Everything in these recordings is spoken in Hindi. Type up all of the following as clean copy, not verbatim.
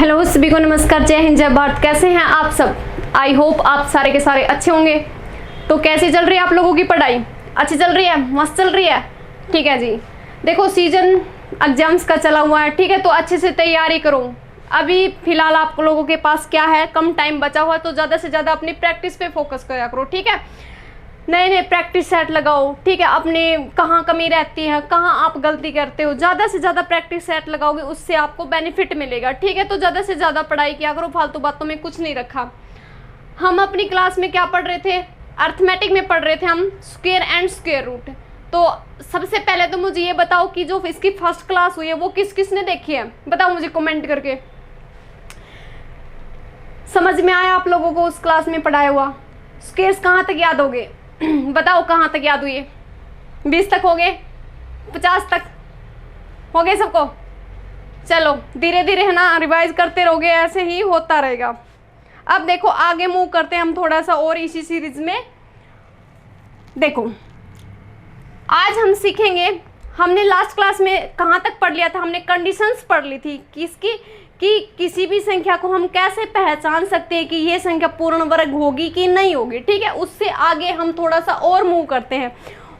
हेलो सभी को नमस्कार, जय हिंद जय भारत। कैसे हैं आप सब? आई होप आप सारे के सारे अच्छे होंगे। तो कैसी चल रही है आप लोगों की पढ़ाई? अच्छी चल रही है, मस्त चल रही है? ठीक है जी। देखो सीजन एग्जाम्स का चला हुआ है, ठीक है, तो अच्छे से तैयारी करो। अभी फिलहाल आप लोगों के पास क्या है, कम टाइम बचा हुआ है, तो ज़्यादा से ज़्यादा अपनी प्रैक्टिस पे फोकस करा करो, ठीक है। नए नए प्रैक्टिस सेट लगाओ, ठीक है। अपने कहाँ कमी रहती है, कहाँ आप गलती करते हो, ज़्यादा से ज़्यादा प्रैक्टिस सेट लगाओगे, उससे आपको बेनिफिट मिलेगा, ठीक है। तो ज़्यादा से ज़्यादा पढ़ाई किया करो, फालतू बातों में कुछ नहीं रखा। हम अपनी क्लास में क्या पढ़ रहे थे? अर्थमेटिक में पढ़ रहे थे हम स्क्वायर एंड स्क्वायर रूट। तो सबसे पहले तो मुझे ये बताओ कि जो इसकी फर्स्ट क्लास हुई है वो किस किस ने देखी है, बताओ मुझे कमेंट करके। समझ में आया आप लोगों को उस क्लास में पढ़ाया हुआ? स्क्वायर्स कहाँ तक याद हो गए? बताओ कहाँ तक याद हुई? 20 तक हो गए? 50 तक हो गए सबको? चलो धीरे धीरे है ना रिवाइज करते रहोगे, ऐसे ही होता रहेगा। अब देखो आगे मूव करते हैं हम थोड़ा सा और इसी सीरीज में। देखो आज हम सीखेंगे, हमने लास्ट क्लास में कहाँ तक पढ़ लिया था? हमने कंडीशंस पढ़ ली थी किसकी, कि किसी भी संख्या को हम कैसे पहचान सकते हैं कि ये संख्या पूर्ण वर्ग होगी कि नहीं होगी, ठीक है। उससे आगे हम थोड़ा सा और मूव करते हैं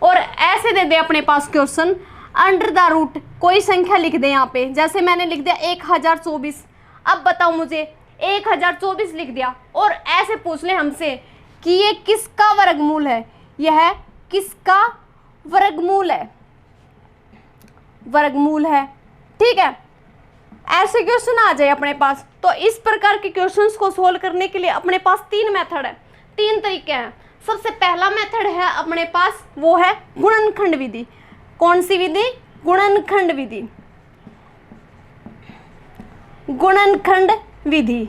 और ऐसे दे दे अपने पास क्वेश्चन, अंडर द रूट कोई संख्या लिख दे यहाँ पे। जैसे मैंने लिख दिया 1024। अब बताओ मुझे 1024 लिख दिया और ऐसे पूछ ले हमसे कि ये किसका वर्गमूल है, यह किसका वर्गमूल है, वर्गमूल है, ठीक है। ऐसे क्वेश्चन आ जाए अपने पास। तो इस प्रकार के क्वेश्चंस को सोल्व करने के लिए अपने पास 3 मेथड है, 3 तरीके हैं। सबसे पहला मेथड है अपने पास, वो है गुणनखंड विधि। कौन सी विधि? गुणनखंड विधि। गुणनखंड विधि।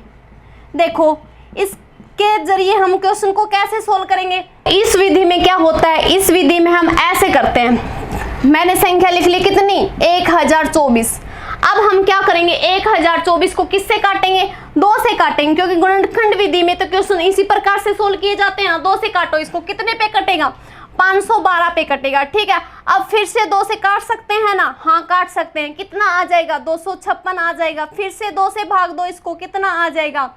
देखो इसके जरिए हम क्वेश्चन को कैसे सोल्व करेंगे। इस विधि में क्या होता है, इस विधि में हम ऐसे करते हैं, मैंने संख्या लिख ली कितनी? 1024। अब हम क्या करेंगे, 1024 को किससे काटेंगे? 2 से काटेंगे, क्योंकि गुणनखंड विधि में तो क्वेश्चन इसी प्रकार से सोल्व किए जाते हैं। 2 से काटो इसको, कितने पे कटेगा? 512 पे कटेगा, ठीक है। अब फिर से 2 से काट सकते हैं ना? हाँ काट सकते हैं। कितना आ जाएगा? 256 आ जाएगा। फिर से 2 से भाग दो इसको, कितना आ जाएगा?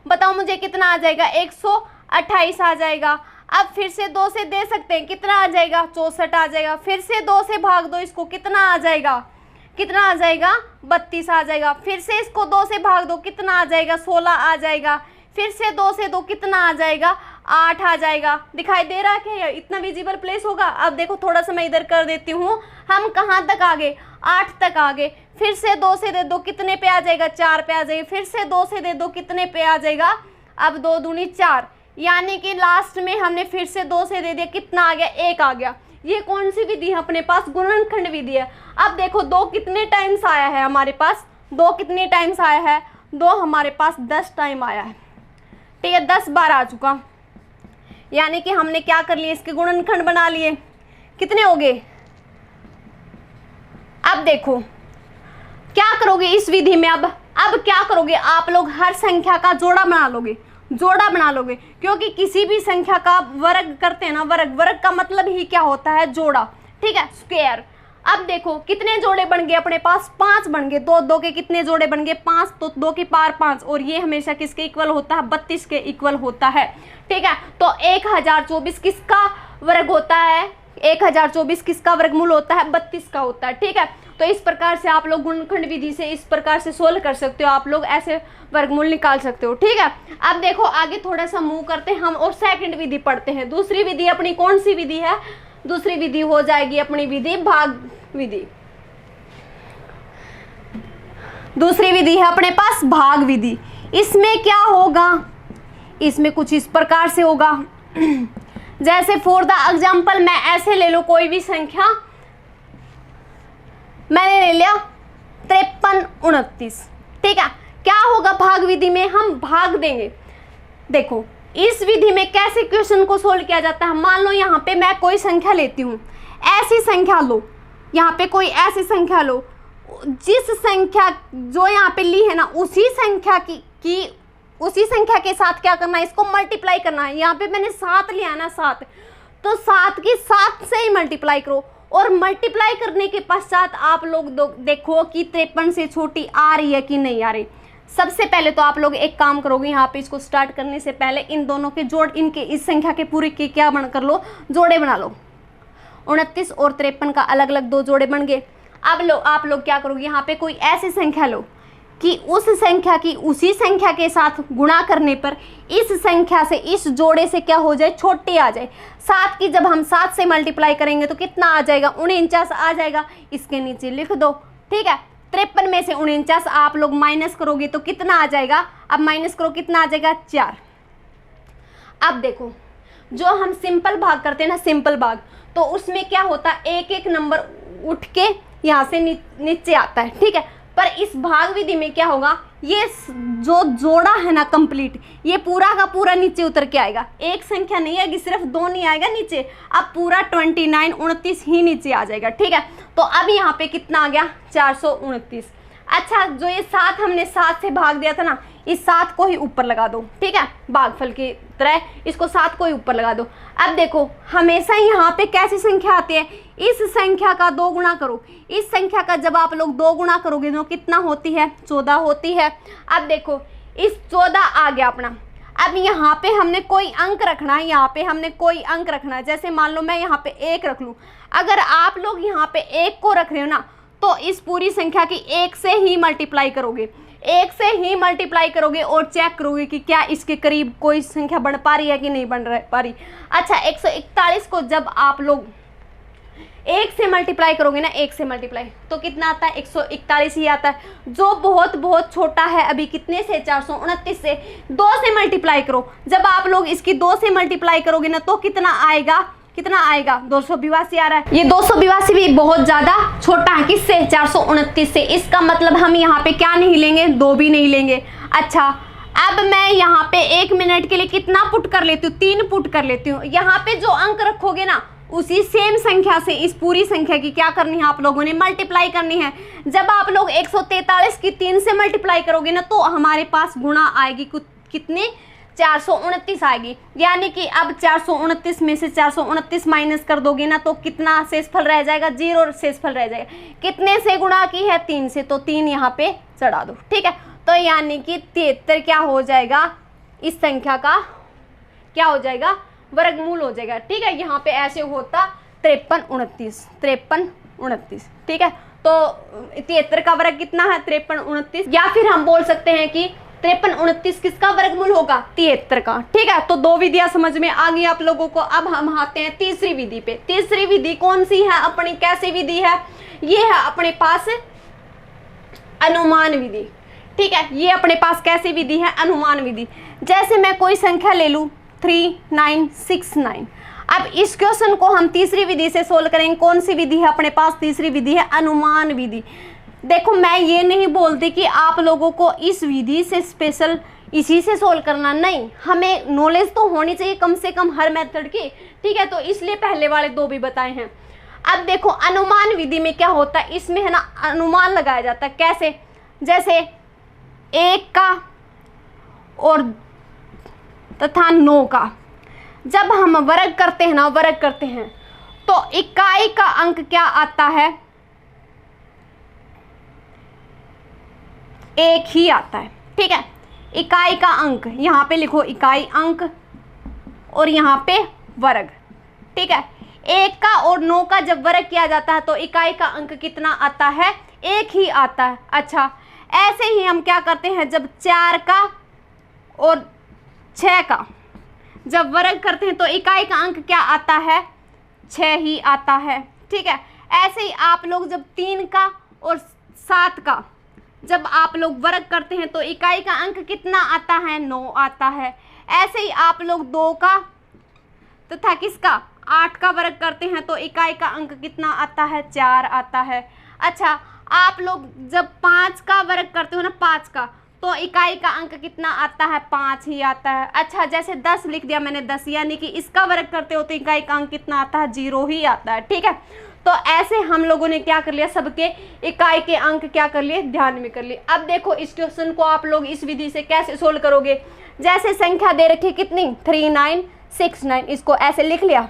बताओ मुझे कितना आ जाएगा? 128 आ जाएगा। अब फिर से 2 से दे सकते हैं, कितना आ जाएगा? 64 आ जाएगा। फिर से 2 से भाग दो इसको, कितना आ जाएगा? कितना आ जाएगा? 32 आ जाएगा। फिर से इसको 2 से भाग दो, कितना आ जाएगा? 16 आ जाएगा। फिर से 2 से 2 कितना आ जाएगा? 8 आ जाएगा। दिखाई दे रहा है क्या? इतना विजिबल प्लेस होगा। अब देखो थोड़ा सा मैं इधर कर देती हूँ, हम कहाँ तक आ गए? 8 तक आ गए। फिर से 2 से दे दो, कितने पे आ जाएगा? 4 पे आ जाएगा। फिर से 2 से दे दो, कितने पे आ जाएगा? अब 2 दूनी 4, यानी कि लास्ट में हमने फिर से 2 से दे दिया, कितना आ गया? 1 आ गया। ये कौन सी विधि है अपने पास? गुणनखंड विधि है। अब देखो 2 कितने टाइम्स आया है हमारे पास? 2 कितने टाइम्स आया है? 2 हमारे पास 10 टाइम आया है, ठीक है। 10 बार आ चुका, यानी कि हमने क्या कर लिए? इसके गुणनखंड बना लिए। कितने हो गए? अब देखो क्या करोगे इस विधि में। अब क्या करोगे आप लोग? हर संख्या का जोड़ा बना लोगे, जोड़ा बना लोगे, क्योंकि किसी भी संख्या का वर्ग करते हैं ना, वर्ग का मतलब ही क्या होता है? जोड़ा, ठीक है, स्क्वायर। अब देखो कितने जोड़े बन गए अपने पास? 5 बन गए। 2 2 के कितने जोड़े बन गए? 5। तो 2 की पावर 5, और ये हमेशा किसके इक्वल होता है? 32 के इक्वल होता है, ठीक है। तो 1024 किसका वर्ग होता है? 1024 किसका वर्गमूल होता है? 32 का होता है, ठीक है। तो इस प्रकार से आप लोग गुणनखंड विधि से इस प्रकार से सोल्व कर सकते हो, आप लोग ऐसे वर्गमूल निकाल सकते हो, ठीक है। अब देखो आगे थोड़ा सा मूव करते हैं हम और सेकंड विधि पढ़ते हैं। दूसरी विधि अपनी कौन सी विधि है? दूसरी विधि हो जाएगी अपनी विधि भाग विधि। दूसरी विधि है अपने पास भाग विधि। इसमें क्या होगा? इसमें कुछ इस प्रकार से होगा, जैसे फॉर द एग्जाम्पल मैं ऐसे ले लो कोई भी संख्या, मैंने ले लिया 53 29, ठीक है। क्या होगा भाग विधि में? हम भाग देंगे। देखो इस विधि में कैसे क्वेश्चन को सोल्व किया जाता है। मान लो यहाँ पे मैं कोई संख्या लेती हूँ, ऐसी संख्या लो, यहाँ पे कोई ऐसी संख्या लो, जिस संख्या जो यहाँ पे ली है ना, उसी संख्या की उसी संख्या के साथ क्या करना है? इसको मल्टीप्लाई करना है। यहाँ पे मैंने 7 लिया ना, 7, तो 7 की 7 से ही मल्टीप्लाई करो। और मल्टीप्लाई करने के पश्चात आप लोग देखो कि 53 से छोटी आ रही है कि नहीं आ रही। सबसे पहले तो आप लोग एक काम करोगे, यहाँ पे इसको स्टार्ट करने से पहले इन दोनों के जोड़, इनके इस संख्या के पूरे के क्या बन कर लो, जोड़े बना लो। 29 और 53 का अलग अलग 2 जोड़े बन गए। अब आप लोग क्या करोगे, यहाँ पे कोई ऐसी संख्या लो कि उस संख्या की उसी संख्या के साथ गुणा करने पर इस संख्या से, इस जोड़े से क्या हो जाए, छोटी आ जाए। 7 की जब हम 7 से मल्टीप्लाई करेंगे तो कितना आ जाएगा, 49 आ जाएगा। इसके नीचे लिख दो, ठीक है। 53 में से 49 आप लोग माइनस करोगे तो कितना आ जाएगा, अब माइनस करो, कितना आ जाएगा, 4। अब देखो, जो हम सिंपल भाग करते हैं ना, सिंपल भाग, तो उसमें क्या होता है, एक एक नंबर उठ के यहाँ से नीचे आता है, ठीक है। पर इस भाग विधि में क्या होगा, ये जो जोड़ा है ना कंप्लीट, ये पूरा का पूरा नीचे उतर के आएगा। एक संख्या नहीं आएगी, सिर्फ 2 नहीं आएगा नीचे, अब पूरा 29 ही नीचे आ जाएगा, ठीक है। तो अब यहाँ पे कितना आ गया, 429। अच्छा, जो ये 7 हमने 7 से भाग दिया था ना, इस 7 को ही ऊपर लगा दो, ठीक है, भागफल की तरह इसको 7 को ही ऊपर लगा दो। अब देखो, हमेशा यहाँ पे कैसी संख्या आती है, इस संख्या का 2 गुणा करो। इस संख्या का जब आप लोग 2 गुणा करोगे तो कितना होती है, 14 होती है। अब देखो, इस 14 आ गया अपना। अब यहाँ पे हमने कोई अंक रखना है, यहाँ पे हमने कोई अंक रखना है। जैसे मान लो मैं यहाँ पे 1 रख लूँ, अगर आप लोग यहाँ पे 1 को रख रहे हो ना, तो इस पूरी संख्या की 1 से ही मल्टीप्लाई करोगे, 1 से ही मल्टीप्लाई करोगे और चेक करोगे कि क्या इसके करीब कोई संख्या बढ़ पा रही है कि नहीं बढ़ पा रही। अच्छा, 141 को जब आप लोग 1 से मल्टीप्लाई करोगे ना, 1 से मल्टीप्लाई, तो कितना आता है, 141 ही आता है। जो बहुत बहुत छोटा है, अभी कितने से, 429 से 2 से मल्टीप्लाई करो। जब आप लोग इसकी 2 से मल्टीप्लाई करोगे ना, तो कितना आएगा, 282 आ रहा है। ये 282 भी बहुत ज़्यादा छोटा है, किससे, 429 से। इसका मतलब हम यहाँ पे क्या नहीं लेंगे, 2 भी नहीं लेंगे। अच्छा, अब मैं यहाँ पे 1 मिनट के लिए कितना पुट कर लेती हूँ, 3 पुट कर लेती हूँ। यहाँ पे जो अंक रखोगे ना, उसी सेम संख्या से इस पूरी संख्या की क्या करनी है, आप लोगों ने मल्टीप्लाई करनी है। जब आप लोग 143 की 3 से मल्टीप्लाई करोगे ना, तो हमारे पास गुणा आएगी कितनी, 429 आएगी। यानी कि अब 429 में से 429 माइनस कर दोगे ना, तो कितना शेषफल रह जाएगा, 0 शेषफल रह जाएगा। कितने से गुणा की है, 3 से, तो 3 यहाँ पे चढ़ा दो, ठीक है। तो यानी कि 73 क्या हो जाएगा, इस संख्या का क्या हो जाएगा, वर्गमूल हो जाएगा, ठीक है। यहाँ पे ऐसे होता 53 29, ठीक है। तो 73 का वर्ग कितना है, 53 29, या फिर हम बोल सकते हैं कि 53 29 किसका वर्गमूल होगा, 73 का, ठीक है। तो 2 विधियां समझ में आ गई आप लोगों को। अब हम आते हैं तीसरी विधि पे। तीसरी विधि कौन सी है अपनी, कैसी विधि है, ये है अपने पास अनुमान विधि, ठीक है। ये अपने पास कैसी विधि है, अनुमान विधि। जैसे मैं कोई संख्या ले लूँ 3969। अब इस क्वेश्चन को हम तीसरी विधि से सोल्व करेंगे। कौन सी विधि है अपने पास, तीसरी विधि है अनुमान विधि। देखो, मैं ये नहीं बोलती कि आप लोगों को इस विधि से स्पेशल इसी से सोल्व करना, नहीं, हमें नॉलेज तो होनी चाहिए कम से कम हर मेथड की, ठीक है। तो इसलिए पहले वाले 2 भी बताए हैं। अब देखो, अनुमान विधि में क्या होता है, इसमें है ना अनुमान लगाया जाता है। कैसे, जैसे 1 का और तथा 9 का जब हम वर्ग करते हैं ना, वर्ग करते हैं, तो इकाई का अंक क्या आता है, 1 ही आता है, ठीक है। इकाई का अंक यहाँ पे लिखो, इकाई अंक, और यहाँ पे वर्ग, ठीक है। 1 का और 9 का जब वर्ग किया जाता है तो इकाई का अंक कितना आता है, 1 ही आता है। अच्छा, ऐसे ही हम क्या करते हैं, जब 4 का और 6 का जब वर्ग करते हैं तो इकाई का अंक क्या आता है, 6 ही आता है, ठीक है। ऐसे ही आप लोग जब 3 का और 7 का जब आप लोग वर्ग करते हैं तो इकाई का अंक कितना आता है, 9 आता है। ऐसे ही आप लोग 2 का तथा किसका, 8 का वर्ग करते हैं तो इकाई का अंक कितना आता है, 4 आता है। अच्छा, आप लोग जब 5 का वर्ग करते हो ना, 5 का, तो इकाई का अंक कितना आता है, 5 ही आता है। अच्छा, जैसे 10 लिख दिया मैंने, 10, यानी कि इसका वर्ग करते हो तो इकाई का अंक कितना आता है, 0 ही आता है, ठीक है। तो ऐसे हम लोगों ने क्या कर लिया, सबके इकाई के अंक क्या कर लिए, ध्यान में कर लिए। अब देखो, इस क्वेश्चन को आप लोग इस विधि से कैसे सोल्व करोगे। जैसे संख्या दे रखी कितनी, 3969, इसको ऐसे लिख लिया।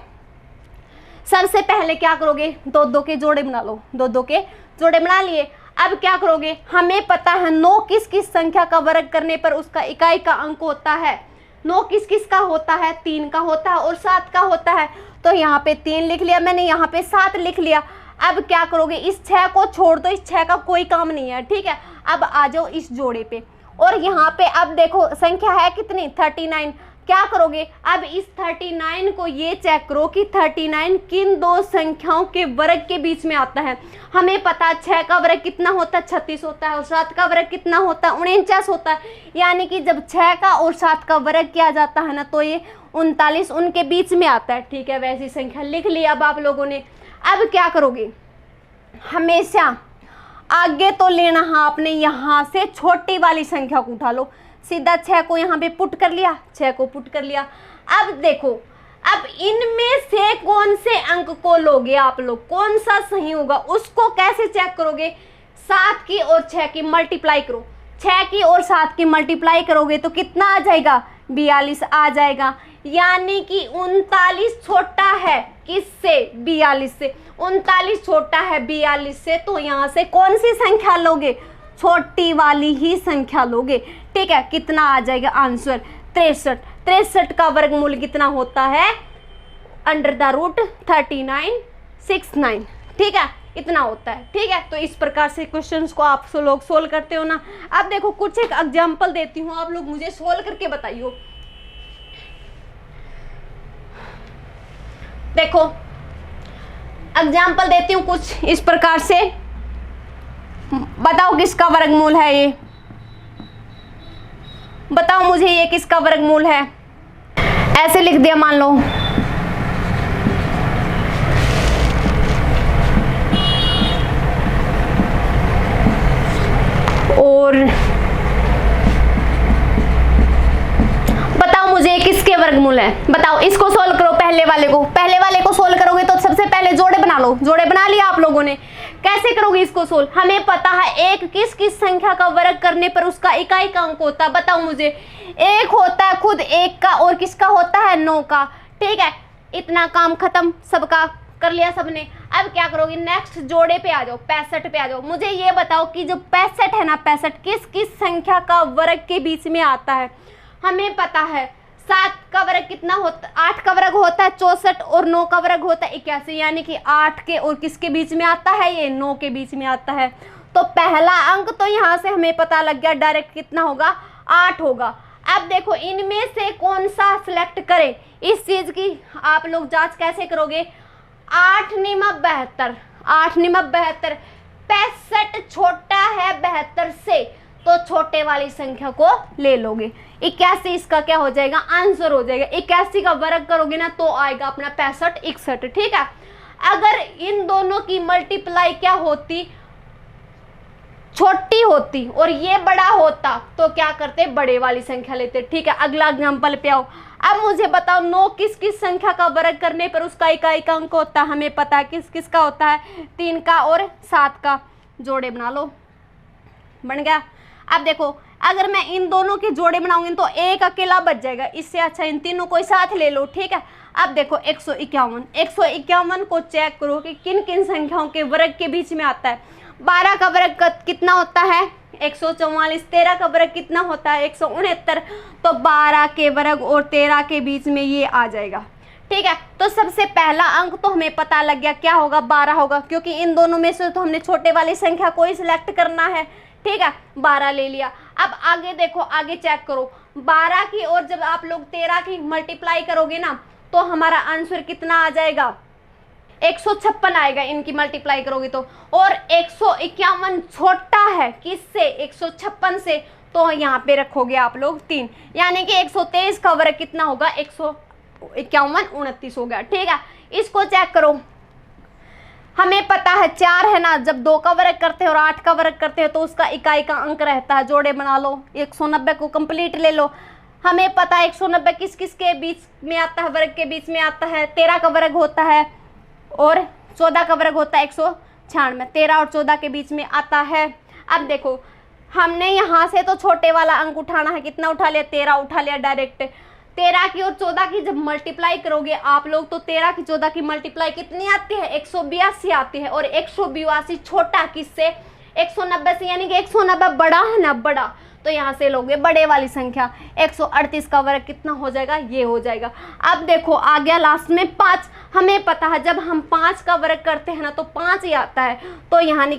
सबसे पहले क्या करोगे, 2 के जोड़े बना लो, 2 के जोड़े बना लिए। अब क्या करोगे, हमें पता है 9 किस किस संख्या का वर्ग करने पर उसका इकाई का अंक होता है। 9 किस किस का होता है, 3 का होता है और 7 का होता है। तो यहाँ पे 3 लिख लिया मैंने, यहाँ पे 7 लिख लिया। अब क्या करोगे, इस 6 को छोड़ दो, इस 6 का कोई काम नहीं है, ठीक है। अब आ जाओ इस जोड़े पे, और यहाँ पे अब देखो संख्या है कितनी, 39। क्या करोगे, अब इस 39 को ये चेक करो कि 39 किन दो संख्याओं के वर्ग के बीच में आता है। हमें पता है 6 का वर्ग कितना होता है, 36 होता है, और 7 का वर्ग कितना होता है, 49 होता है। यानी कि जब 6 का और 7 का वर्ग किया जाता है ना, तो ये 39 उनके बीच में आता है, ठीक है। वैसी संख्या लिख ली अब आप लोगों ने। अब क्या करोगे, हमेशा आगे तो लेना है आपने, यहाँ से छोटी वाली संख्या को उठा लो, सीधा 6 को यहाँ पे पुट कर लिया, 6 को पुट कर लिया। अब देखो, अब इनमें से कौन से अंक को लोगे आप लोग, कौन सा सही होगा उसको कैसे चेक करोगे, 7 की और 6 की मल्टीप्लाई करो। 6 की और 7 की मल्टीप्लाई करोगे तो कितना आ जाएगा, 42 आ जाएगा। यानी कि 39 छोटा है किससे, 42 से। 39 छोटा है 42 से, तो यहाँ से कौन सी संख्या लोगे, छोटी वाली ही संख्या लोगे, ठीक है। कितना आ जाएगा आंसर, 63। 63 का वर्गमूल कितना होता है, √3969, ठीक है, इतना होता है, ठीक है। तो इस प्रकार से क्वेश्चंस को आप लोग सोल्व करते हो ना। अब देखो कुछ एक एग्जांपल देती हूँ, आप लोग मुझे सोल्व करके बताइए। देखो एग्जाम्पल देती हूँ कुछ इस प्रकार से, बताओ किसका वर्गमूल है ये, बताओ मुझे ये किसका वर्गमूल है। ऐसे लिख दिया मान लो, और बताओ मुझे किसके वर्गमूल है, बताओ। इसको सोल्व करो, पहले वाले को सोल्व करोगे तो सबसे पहले जोड़े बना लो। जोड़े बना लिया आप लोगों ने, कैसे करोगे इसको सोल्व, हमें पता है एक किस किस संख्या का वर्ग करने पर उसका इकाई का अंक होता है। बताओ मुझे, एक होता है खुद 1 का, और किसका होता है 9 का, ठीक है। इतना काम खत्म, सबका कर लिया सबने। अब क्या करोगे, नेक्स्ट जोड़े पे आ जाओ, 65 पे आ जाओ। मुझे ये बताओ कि जो 65 है ना, 65 किस किस संख्या का वर्ग के बीच में आता है। हमें पता है 7 का वर्ग कितना होता है, 8 का वर्ग होता है 64, और 9 का वर्ग होता है 81। यानी कि 8 के और किसके बीच में आता है, ये 9 के बीच में आता है। तो पहला अंक तो यहाँ से हमें पता लग गया, डायरेक्ट कितना होगा, 8 होगा। अब देखो इनमें से कौन सा सिलेक्ट करें, इस चीज की आप लोग जांच कैसे करोगे। 8 निमा 72, 8 निमा 72, 65 छोटा है 72 से, तो छोटे वाली संख्या को ले लोगे। 81 इसका क्या हो जाएगा, आंसर हो जाएगा। 81 का वर्ग करोगे ना तो आएगा अपना 65 61, ठीक है। अगर इन दोनों की मल्टीप्लाई क्या होती, छोटी होती और ये बड़ा होता, तो क्या करते, बड़े वाली संख्या लेते, ठीक है। अगला एग्जांपल पे आओ। अब मुझे बताओ 9 किस किस संख्या का वर्ग करने पर उसका इकाई का अंक होता है। हमें पता है किस किस का होता है, 3 का और 7 का। जोड़े बना लो, बन गया। अब देखो अगर मैं इन दोनों के जोड़े बनाऊंगी तो एक अकेला बच जाएगा, इससे अच्छा इन तीनों को साथ ले लो, ठीक है। अब देखो 151 को चेक करो कि किन किन संख्याओं के वर्ग के बीच में आता है। 12 का वर्ग कितना होता है, 144। 13 का वर्ग कितना होता है, 169। तो 12 के वर्ग और 13 के बीच में ये आ जाएगा, ठीक है। तो सबसे पहला अंक तो हमें पता लग गया, क्या होगा, 12 होगा, क्योंकि इन दोनों में से तो हमने छोटे वाली संख्या को ही सिलेक्ट करना है, ठीक है। 12 ले लिया। अब आगे देखो, आगे चेक करो, 12 की और जब आप लोग 13 की मल्टीप्लाई करोगे ना, तो हमारा आंसर कितना आ जाएगा, 156 आएगा इनकी मल्टीप्लाई करोगे तो। और 151 छोटा है किससे, 156 से, तो यहाँ पे रखोगे आप लोग 3। यानी कि 123 का वर्ग कितना होगा, 151 29 हो गया, ठीक है। इसको चेक करो, हमें पता है 4 है ना, जब 2 का वर्ग करते हैं और 8 का वर्ग करते हैं तो उसका इकाई का अंक रहता है। जोड़े बना लो, 190 को कंप्लीट ले लो। हमें पता है 190 किस किस के बीच में आता है, वर्ग के बीच में आता है, 13 का वर्ग होता है और 14 का वर्ग होता है 196। 13 और 14 के बीच में आता है। अब देखो हमने यहाँ से तो छोटे वाला अंक उठाना है, कितना उठा लिया, 13 उठा लिया डायरेक्ट। 13 की और 14 की जब मल्टीप्लाई करोगे आप लोग तो 13 की 14 की मल्टीप्लाई कितनी आती है, 182 आती है। और 182 छोटा किससे, 190 से, यानी कि 190 बड़ा है ना, बड़ा, तो यहाँ से लोगे बड़े वाली संख्या। 138 का वर्ग कितना हो जाएगा, ये हो जाएगा। अब देखो आ गया लास्ट में 5। हमें पता है जब हम 5 का वर्ग करते हैं ना तो 5 ही आता है, तो यानी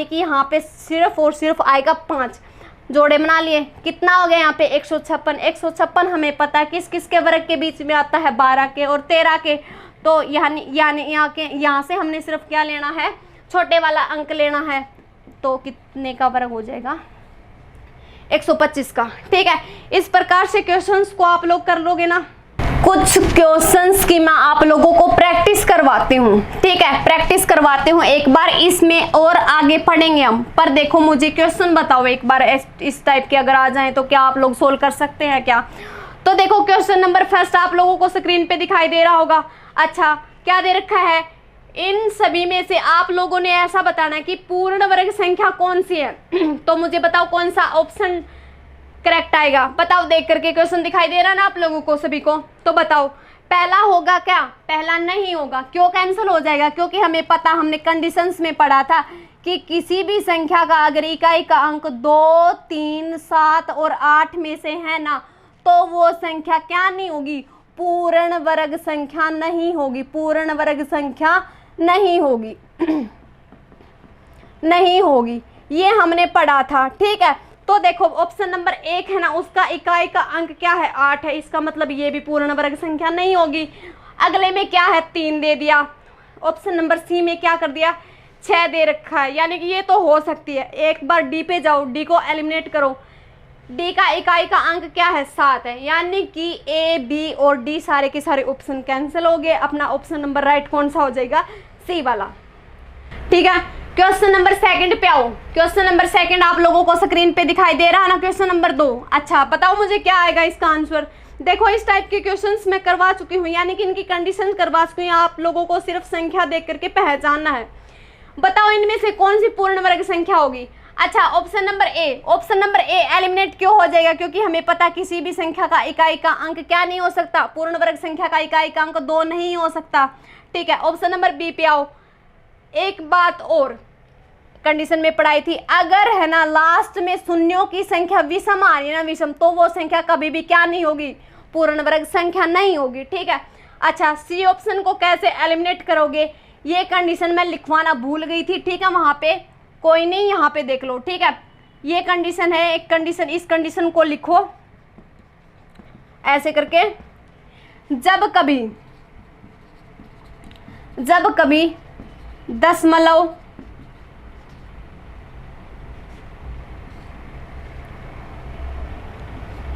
कि यहाँ पे सिर्फ और सिर्फ आएगा 5। जोड़े बना लिए, कितना हो गया यहाँ पे 156। 156 हमें पता है किस किस के वर्ग के बीच में आता है, 12 के और 13 के। तो यहाँ से हमने सिर्फ क्या लेना है, छोटे वाला अंक लेना है। तो कितने का वर्ग हो जाएगा, 125 का। ठीक है, इस प्रकार से क्वेश्चंस को आप लोग कर लोगे ना। कुछ क्वेश्चंस की मैं आप लोगों को प्रैक्टिस करवाती हूँ, ठीक है, प्रैक्टिस करवाती हूँ एक बार, इसमें और आगे पढ़ेंगे हम। पर देखो मुझे क्वेश्चन बताओ एक बार, इस टाइप के अगर आ जाएं तो क्या आप लोग सोल्व कर सकते हैं क्या? तो देखो क्वेश्चन नंबर फर्स्ट आप लोगों को स्क्रीन पे दिखाई दे रहा होगा। अच्छा, क्या दे रखा है, इन सभी में से आप लोगों ने ऐसा बताना है कि पूर्ण वर्ग संख्या कौन सी है। तो मुझे बताओ कौन सा ऑप्शन करेक्ट आएगा, बताओ। देख करके क्वेश्चन दिखाई दे रहा है ना आप लोगों को सभी को, तो बताओ पहला होगा क्या? पहला नहीं होगा। क्यों कैंसिल हो जाएगा? क्योंकि हमें पता, हमने कंडीशंस में पढ़ा था कि किसी भी संख्या का अगर इकाई का अंक 2, 3, 7 और 8 में से है ना, तो वो संख्या क्या नहीं होगी, पूर्ण वर्ग संख्या नहीं होगी, पूर्ण वर्ग संख्या नहीं होगी। नहीं होगी, ये हमने पढ़ा था। ठीक है, तो देखो ऑप्शन नंबर 1 है ना, उसका इकाई का अंक क्या है, 8 है, इसका मतलब ये भी पूर्ण वर्ग संख्या नहीं होगी। अगले में क्या है, 3 दे दिया। ऑप्शन नंबर सी में क्या कर दिया, 6 दे रखा है, यानी कि ये तो हो सकती है। एक बार डी पे जाओ, डी को एलिमिनेट करो। डी का इकाई का अंक क्या है, 7 है, यानी कि ए, बी और डी सारे के सारे ऑप्शन कैंसिल हो गए। अपना ऑप्शन नंबर राइट कौन सा हो जाएगा, सी वाला। ठीक है, क्वेश्चन नंबर सेकंड पे आओ। क्वेश्चन नंबर सेकंड आप लोगों को स्क्रीन पे दिखाई दे रहा है ना, क्वेश्चन नंबर 2। अच्छा बताओ मुझे क्या आएगा इसका आंसर। देखो इस टाइप के क्वेश्चंस मैं करवा चुकी हूँ, यानी कि इनकी कंडीशन करवा चुकी हूँ, आप लोगों को सिर्फ संख्या देख करके पहचानना है। बताओ इनमें से कौन सी पूर्ण वर्ग संख्या होगी। अच्छा, option number A, option number A eliminate क्यों हो जाएगा, क्योंकि हमें पता किसी भी संख्या का इकाई का अंक क्या नहीं हो सकता, पूर्ण वर्ग संख्या का इकाई का अंक 2 नहीं हो सकता। ठीक है, ऑप्शन नंबर बी पे आओ। एक बात और कंडीशन में पढ़ाई थी, अगर है ना लास्ट में शून्यों की संख्या विषम आ रही है ना, विषम, तो वो संख्या कभी भी क्या नहीं होगी, पूर्ण वर्ग संख्या नहीं होगी। ठीक है, अच्छा सी ऑप्शन को कैसे एलिमिनेट करोगे, ये कंडीशन मैं लिखवाना भूल गई थी। ठीक है, वहां पे कोई नहीं, यहाँ पे देख लो। ठीक है, ये कंडीशन है एक कंडीशन, इस कंडीशन को लिखो ऐसे करके, जब कभी दशमलव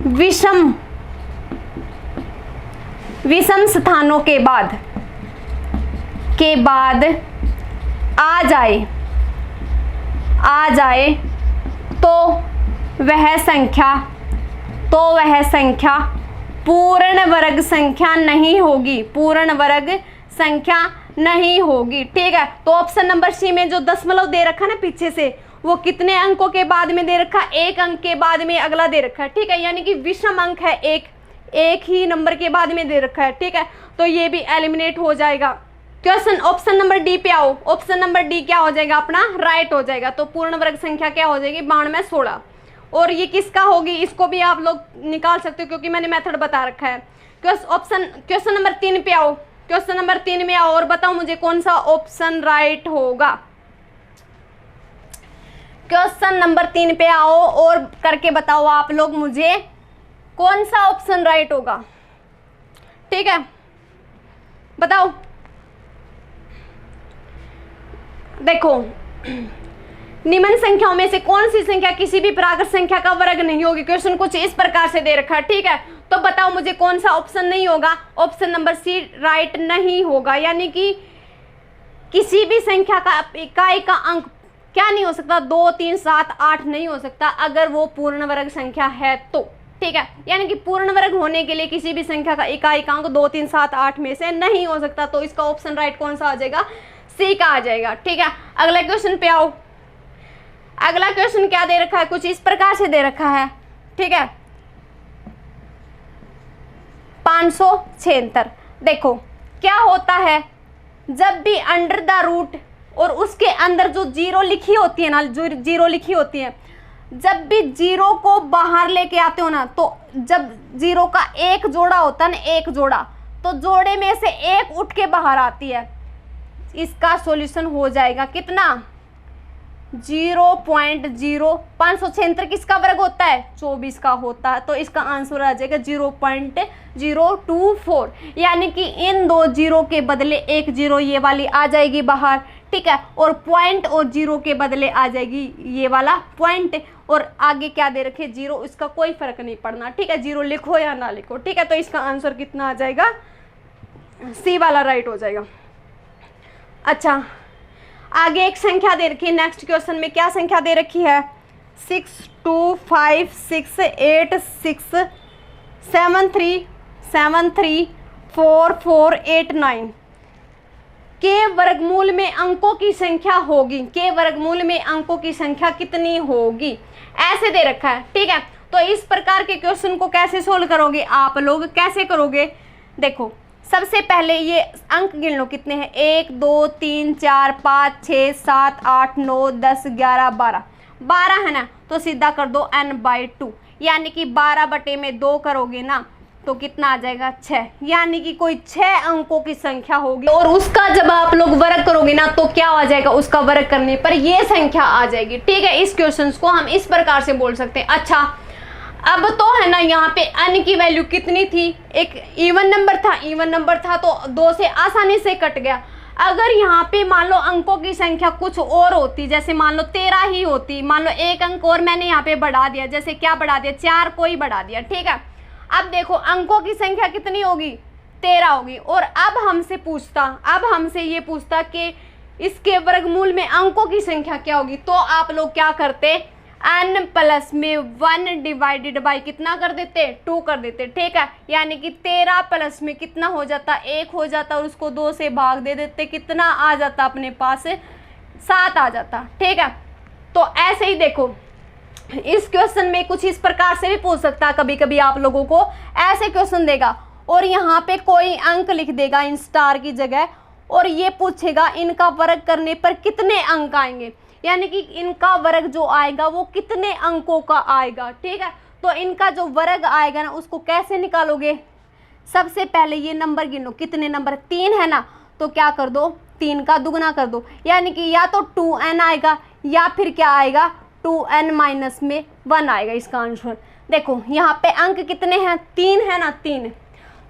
विषम स्थानों के बाद आ जाए तो वह संख्या पूर्ण वर्ग संख्या नहीं होगी, पूर्ण वर्ग संख्या नहीं होगी। ठीक है, तो ऑप्शन नंबर सी में जो दशमलव दे रखा है ना पीछे से, वो कितने अंकों के बाद में दे रखा है, एक अंक के बाद में अगला दे रखा है। ठीक है, यानी कि विषम अंक है, एक ही नंबर के बाद में दे रखा है। ठीक है, तो ये भी एलिमिनेट हो जाएगा। क्वेश्चन ऑप्शन नंबर डी पे आओ। ऑप्शन नंबर डी क्या हो जाएगा, अपना राइट हो जाएगा। तो पूर्ण वर्ग संख्या क्या हो जाएगी, 92, 16। और ये किसका होगी, इसको भी आप लोग निकाल सकते हो क्योंकि मैंने मेथड बता रखा है। क्वेश्चन नंबर 3 पे आओ। क्वेश्चन नंबर 3 में आओ और बताओ मुझे कौन सा ऑप्शन राइट होगा। क्वेश्चन नंबर 3 पे आओ और करके बताओ आप लोग मुझे कौन सा ऑप्शन राइट होगा। ठीक है, बताओ। देखो निम्न संख्याओं में से कौन सी संख्या किसी भी प्राकृत संख्या का वर्ग नहीं होगी। क्वेश्चन कुछ इस प्रकार से दे रखा है। ठीक है, तो बताओ मुझे कौन सा ऑप्शन नहीं होगा। ऑप्शन नंबर सी राइट नहीं होगा, यानी कि किसी भी संख्या का इकाई का अंक क्या नहीं हो सकता, 2, 3, 7, 8 नहीं हो सकता अगर वो पूर्ण वर्ग संख्या है तो। ठीक है, यानी कि पूर्ण वर्ग होने के लिए किसी भी संख्या का इकाई का अंक 2, 3, 7, 8 में से नहीं हो सकता। तो इसका ऑप्शन राइट कौन सा आ जाएगा, सी का आ जाएगा। ठीक है, अगले क्वेश्चन पे आओ। अगला क्वेश्चन क्या दे रखा है, कुछ इस प्रकार से दे रखा है। ठीक है, 576। देखो क्या होता है, जब भी अंडर द रूट और उसके अंदर जो जीरो लिखी होती है ना, जो जीरो लिखी होती है, जब भी जीरो को बाहर लेके आते हो ना, तो जब जीरो का एक जोड़ा होता है ना, एक जोड़ा, तो जोड़े में से एक उठ के बाहर आती है। इसका सॉल्यूशन हो जाएगा कितना? 0.0। 576 किसका वर्ग होता है? 24 का होता है। तो इसका आंसर आ जाएगा 0.024, यानी कि इन दो जीरो के बदले एक जीरो ये वाली आ जाएगी बाहर, ठीक है, और पॉइंट और जीरो के बदले आ जाएगी ये वाला पॉइंट, और आगे क्या दे रखे? जीरो। इसका कोई फर्क नहीं पड़ना, ठीक है, जीरो लिखो या ना लिखो, ठीक है। तो इसका आंसर कितना आ जाएगा? सी वाला राइट हो जाएगा। अच्छा, आगे एक संख्या दे रखी है। नेक्स्ट क्वेश्चन में क्या संख्या दे रखी है? 6 2 5 6 8 6 7 3 7 3 4 4 8 9 के वर्गमूल में अंकों की संख्या होगी। के वर्गमूल में अंकों की संख्या कितनी होगी? ऐसे दे रखा है, ठीक है। तो इस प्रकार के क्वेश्चन को कैसे सोल्व करोगे आप लोग? कैसे करोगे? देखो, सबसे पहले ये अंक गिन लो कितने हैं। 1 2 3 4 5 6 7 8 9 10 11 12 12 है ना, तो सीधा कर दो n/2, यानी कि 12/2 करोगे ना तो कितना आ जाएगा? 6, यानी कि कोई 6 अंकों की संख्या होगी, और उसका जब आप लोग वर्ग करोगे ना तो क्या आ जाएगा? उसका वर्ग करने पर ये संख्या आ जाएगी, ठीक है। इस क्वेश्चन को हम इस प्रकार से बोल सकते हैं। अच्छा, अब तो है ना, यहाँ पे n की वैल्यू कितनी थी? एक इवन नंबर था, इवन नंबर था तो 2 से आसानी से कट गया। अगर यहाँ पे मान लो अंकों की संख्या कुछ और होती, जैसे मान लो 13 ही होती, मान लो एक अंक और मैंने यहाँ पे बढ़ा दिया, जैसे क्या बढ़ा दिया? 4 को ही बढ़ा दिया, ठीक है। अब देखो अंकों की संख्या कितनी होगी? 13 होगी। और अब हमसे ये पूछता कि इसके वर्गमूल में अंकों की संख्या क्या होगी, तो आप लोग क्या करते? n प्लस में 1 डिवाइडेड बाई कितना कर देते? 2 कर देते, ठीक है। यानी कि 13 प्लस में कितना हो जाता? 1 हो जाता, और उसको 2 से भाग दे देते, कितना आ जाता अपने पास? 7 आ जाता, ठीक है। तो ऐसे ही देखो, इस क्वेश्चन में कुछ इस प्रकार से भी पूछ सकता है, कभी कभी आप लोगों को ऐसे क्वेश्चन देगा और यहाँ पे कोई अंक लिख देगा इन स्टार की जगह, और ये पूछेगा इनका वर्ग करने पर कितने अंक आएंगे, यानी कि इनका वर्ग जो आएगा वो कितने अंकों का आएगा, ठीक है। तो इनका जो वर्ग आएगा ना, उसको कैसे निकालोगे? सबसे पहले ये नंबर गिनो, कितने नंबर? 3 है ना, तो क्या कर दो? 3 का दुगना कर दो, यानी कि या तो 2n आएगा या फिर क्या आएगा? 2n माइनस में 1 आएगा इसका आंसर। देखो यहाँ पे अंक कितने हैं? 3 है ना, 3।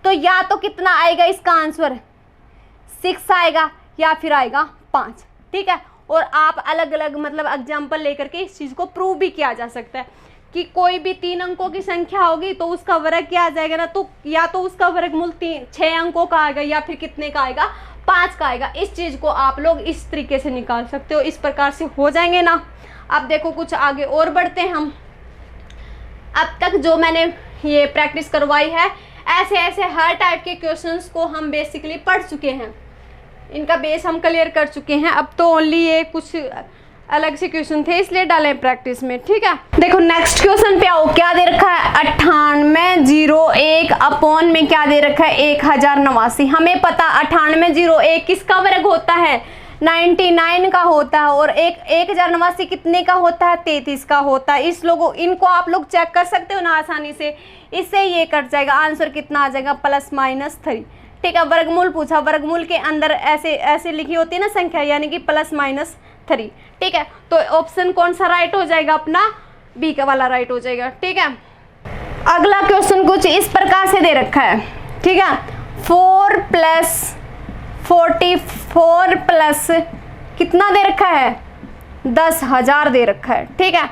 तो या तो कितना आएगा इसका आंसर? 6 आएगा या फिर आएगा 5, ठीक है। और आप अलग अलग मतलब एग्जाम्पल लेकर के इस चीज़ को प्रूव भी किया जा सकता है कि कोई भी 3 अंकों की संख्या होगी तो उसका वर्ग क्या आ जाएगा ना, तो या तो उसका वर्गमूल 6 अंकों का आएगा या फिर कितने का आएगा? 5 का आएगा। इस चीज़ को आप लोग इस तरीके से निकाल सकते हो, इस प्रकार से हो जाएंगे ना। अब देखो कुछ आगे और बढ़ते हैं हम। अब तक जो मैंने ये प्रैक्टिस करवाई है, ऐसे ऐसे हर टाइप के क्वेश्चंस को हम बेसिकली पढ़ चुके हैं, इनका बेस हम क्लियर कर चुके हैं। अब तो ओनली ये कुछ अलग से क्वेश्चन थे इसलिए डालें प्रैक्टिस में, ठीक है। देखो नेक्स्ट क्वेश्चन पे आओ, क्या दे रखा है? 9801 अपॉन में क्या दे रखा है? 1089। हमें पता 9801 किसका वर्ग होता है? 99 का होता है, और 1089 कितने का होता है? 33 का होता है। इनको आप लोग चेक कर सकते हो ना आसानी से, इससे ये कट जाएगा। आंसर कितना आ जाएगा? +-3, ठीक है। वर्गमूल पूछा, वर्गमूल के अंदर ऐसे लिखी होती है ना संख्या, यानी कि +-3, ठीक है। तो ऑप्शन कौन सा राइट हो जाएगा? अपना बी का वाला राइट हो जाएगा, ठीक है। अगला क्वेश्चन कुछ इस प्रकार से दे रखा है, ठीक है। 4 + 44 प्लस कितना दे रखा है? 10,000 दे रखा है, ठीक है।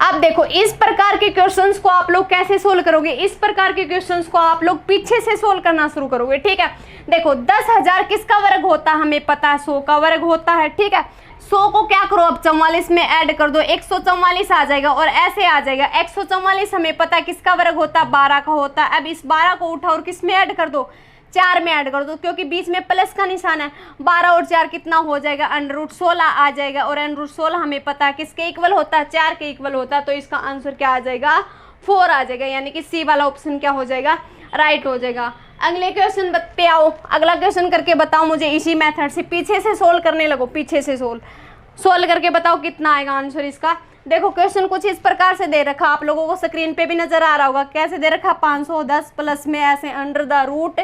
अब देखो इस प्रकार के क्वेश्चंस को आप लोग कैसे सोल्व करोगे? इस प्रकार के क्वेश्चंस को आप लोग पीछे से सोल्व करना शुरू करोगे, ठीक है। देखो 10,000 किसका वर्ग होता है? हमें पता है 100 का वर्ग होता है, ठीक है। 100 को क्या करो अब 44 में ऐड कर दो, 144 आ जाएगा, और ऐसे आ जाएगा 144 हमें पता है किसका वर्ग होता है? 12 का होता है। अब इस 12 को उठाओ और किस में ऐड कर दो? 4 में ऐड कर दो, क्योंकि बीच में प्लस का निशान है। 12 और 4 कितना हो जाएगा? √16 आ जाएगा, और √16 हमें पता है किसके इक्वल होता है? 4 के इक्वल होता है। तो इसका आंसर क्या आ जाएगा? 4 आ जाएगा, यानी कि सी वाला ऑप्शन क्या हो जाएगा? राइट हो जाएगा। अगले क्वेश्चन पे आओ, अगला क्वेश्चन करके बताओ मुझे इसी मेथड से, पीछे से सोल्व करने लगो, पीछे से सोल्व करके बताओ कितना आएगा आंसर इसका। देखो क्वेश्चन कुछ इस प्रकार से दे रखा, आप लोगों को स्क्रीन पे भी नजर आ रहा होगा कैसे दे रखा, 510 प्लस में ऐसे अंडर द रूट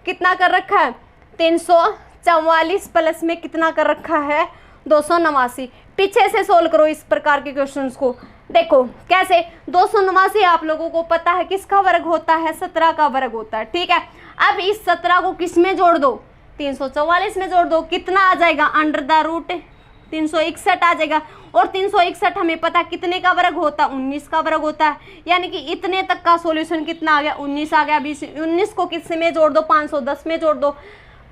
कितना कर रखा है 344 प्लस में कितना कर रखा है 289। पीछे से सोल्व करो इस प्रकार के क्वेश्चंस को। देखो कैसे 289 आप लोगों को पता है किसका वर्ग होता है, 17 का वर्ग होता है, ठीक है। अब इस 17 को किस में जोड़ दो, 344 में जोड़ दो, कितना आ जाएगा अंडर द रूट 361 आ जाएगा। और 361 हमें पता कितने का वर्ग होता है, 19 का वर्ग होता है, यानी कि इतने तक का सॉल्यूशन कितना आ गया 19 आ गया। 19 को किस में जोड़ दो, 510 में जोड़ दो।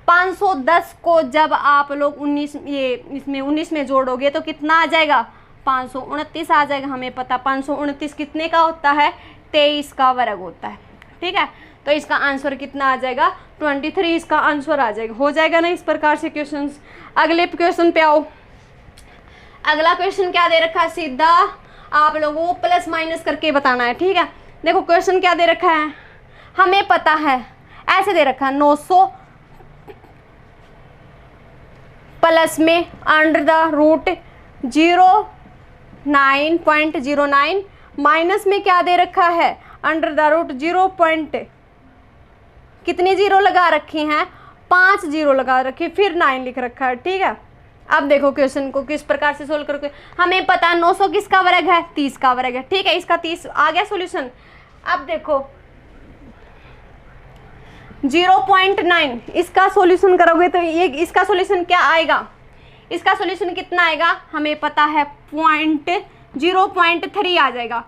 510 को जब आप लोग 19 में जोड़ोगे तो कितना आ जाएगा 529 आ जाएगा। हमें पता 529 कितने का होता है, 23 का वर्ग होता है, ठीक है। तो इसका आंसर कितना आ जाएगा 23 इसका आंसर आ जाएगा। हो जाएगा ना इस प्रकार से क्वेश्चन। अगले क्वेश्चन पे आओ। अगला क्वेश्चन क्या दे रखा है, सीधा आप लोगों को प्लस माइनस करके बताना है, ठीक है। देखो क्वेश्चन क्या दे रखा है, हमें पता है ऐसे दे रखा है 900 प्लस में अंडर द रूट 09.09 माइनस में क्या दे रखा है अंडर द रूट 0. कितने जीरो लगा रखे हैं, 5 जीरो लगा रखे, फिर 9 लिख रखा है, ठीक है। अब देखो क्वेश्चन को किस प्रकार से सोल्व करोगे। हमें पता है 900 किसका वर्ग है, 30 का वर्ग है, ठीक है। इसका 30 आ गया सॉल्यूशन। अब देखो 0.9 इसका सॉल्यूशन करोगे तो ये इसका सॉल्यूशन क्या आएगा, इसका सॉल्यूशन कितना आएगा, हमें पता है 0.3 आ जाएगा,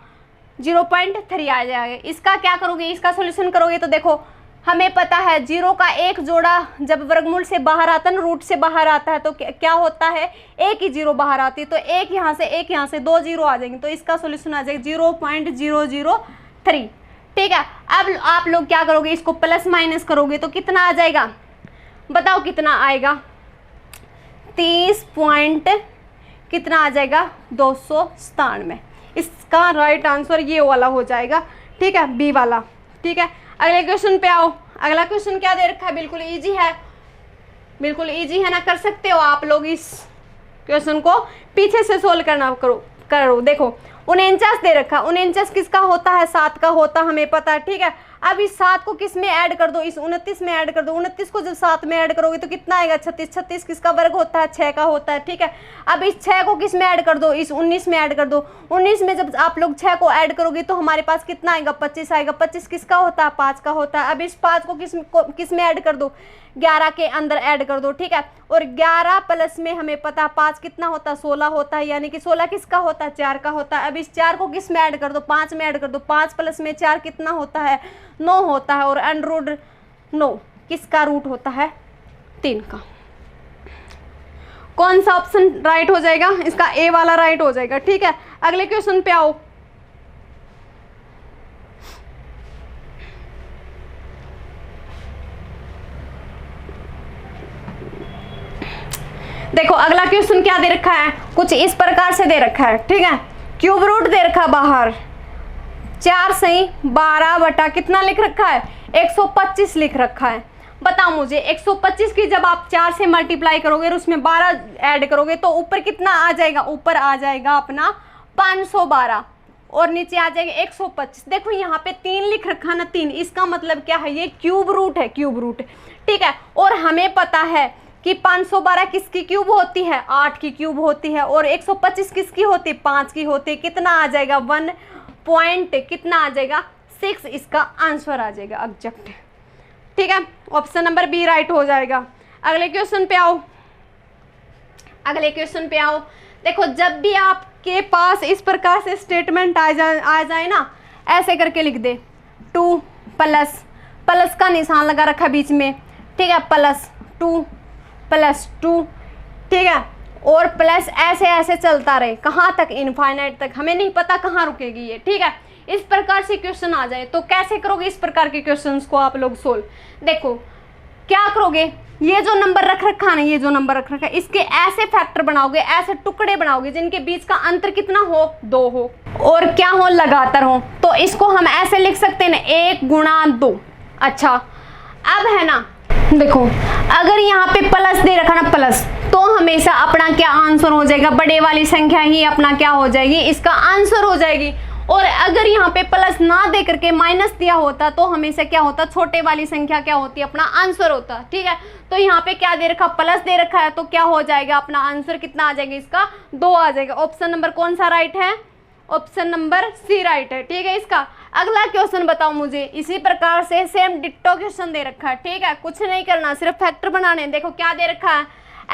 0.3 आ जाएगा। इसका क्या करोगे, इसका सॉल्यूशन करोगे तो देखो हमें पता है 0 का एक जोड़ा जब वर्गमूल से बाहर आता है ना, रूट से बाहर आता है तो क्या होता है, एक ही 0 बाहर आती है, तो एक यहाँ से 2 जीरो आ जाएंगे, तो इसका सॉल्यूशन आ जाएगा 0.003, ठीक है। अब आप लोग क्या करोगे, इसको प्लस माइनस करोगे तो कितना आ जाएगा, बताओ कितना आएगा, 30 पॉइंट कितना आ जाएगा 297। इसका राइट आंसर ये वाला हो जाएगा, ठीक है, बी वाला, ठीक है। अगले क्वेश्चन पे आओ। अगला क्वेश्चन क्या दे रखा है, बिल्कुल इजी है, बिल्कुल इजी है ना, कर सकते हो आप लोग इस क्वेश्चन को। पीछे से सोल्व करना करो। देखो 49 दे रखा, 49 किसका होता है, 7 का होता है, हमें पता है, ठीक है। अब इस 7 को किस में ऐड कर दो, इस 29 में ऐड कर दो। 29 को जब 7 में ऐड करोगे तो कितना आएगा 36। 36 किसका वर्ग होता है, 6 का होता है, ठीक है। अब इस 6 को किस में ऐड कर दो, इस 19 में ऐड कर दो। 19 में जब आप लोग 6 को ऐड करोगे तो हमारे पास कितना आएगा 25 आएगा। 25 किसका होता है, 5 का होता है। अब इस 5 को किस में ऐड कर दो, 11 के अंदर ऐड कर दो, ठीक है। और 11 प्लस में हमें पता 5 कितना होता है, 16 होता है, यानी कि 16 किसका होता है, 4 का होता है। अब इस 4 को किस में ऐड कर दो, 5 में ऐड कर दो। 5 प्लस में 4 कितना होता है, 9 होता है। और अंडर रूट 9 किसका रूट होता है, 3 का। कौन सा ऑप्शन राइट हो जाएगा, इसका ए वाला राइट हो जाएगा, ठीक है। अगले क्वेश्चन पे आओ। देखो अगला क्वेश्चन क्या दे रखा है, कुछ इस प्रकार से दे रखा है, ठीक है। क्यूब रूट दे रखा बाहर, 4 से 12 बटा कितना लिख रखा है, 125 लिख रखा है। बताओ मुझे 125 की जब आप 4 से मल्टीप्लाई करोगे और उसमें 12 ऐड करोगे तो ऊपर कितना आ जाएगा, ऊपर आ जाएगा अपना 512 और नीचे आ जाएगा 125। देखो यहाँ पे 3 लिख रखा ना, 3, इसका मतलब क्या है, ये क्यूब रूट है, क्यूब रूट, ठीक है। और हमें पता है कि 512 किसकी क्यूब होती है, 8 की क्यूब होती है। और 125 किसकी होती है, 5 की होती है। कितना आ जाएगा 1 पॉइंट कितना आ जाएगा 6, इसका आंसर आ जाएगा एग्जैक्ट, ठीक है। ऑप्शन नंबर बी राइट हो जाएगा। अगले क्वेश्चन पे आओ। अगले क्वेश्चन पे आओ। देखो जब भी आपके पास इस प्रकार से स्टेटमेंट आ जाए ना, ऐसे करके लिख दे 2 प्लस का निशान लगा रखा बीच में, ठीक है, +2 +2, ठीक है। और प्लस ऐसे ऐसे चलता रहे, कहाँ तक, इनफाइनाइट तक, हमें नहीं पता कहाँ रुकेगी ये, ठीक है। इस प्रकार से क्वेश्चन आ जाए तो कैसे करोगे इस प्रकार के क्वेश्चंस को आप लोग सोल्व। देखो क्या करोगे, ये जो नंबर रख रखा है ना, ये जो नंबर रख रखा है, इसके ऐसे फैक्टर बनाओगे, ऐसे टुकड़े बनाओगे जिनके बीच का अंतर कितना हो, 2 हो और क्या हो, लगातार हो। तो इसको हम ऐसे लिख सकते हैं ना, 1 गुणा 2। अच्छा अब है ना, देखो अगर यहाँ पे प्लस दे रखा ना प्लस, तो हमेशा अपना क्या आंसर हो जाएगा, बड़े वाली संख्या ही अपना क्या हो जाएगी, इसका आंसर हो जाएगी। और अगर यहाँ पे प्लस ना दे करके माइनस दिया होता तो हमेशा क्या होता, छोटे वाली संख्या क्या होती, अपना आंसर होता। ठीक है, तो यहाँ पे क्या दे रखा, प्लस दे रखा है, तो क्या हो जाएगा, अपना आंसर कितना आ जाएगा, इसका 2 आ जाएगा। ऑप्शन नंबर कौन सा राइट है, ऑप्शन नंबर सी राइट है। ठीक है, इसका अगला क्वेश्चन बताओ मुझे। इसी प्रकार से सेम डिट्टो क्वेश्चन दे रखा है। ठीक है, कुछ नहीं करना, सिर्फ फैक्टर बनाने। देखो क्या दे रखा है,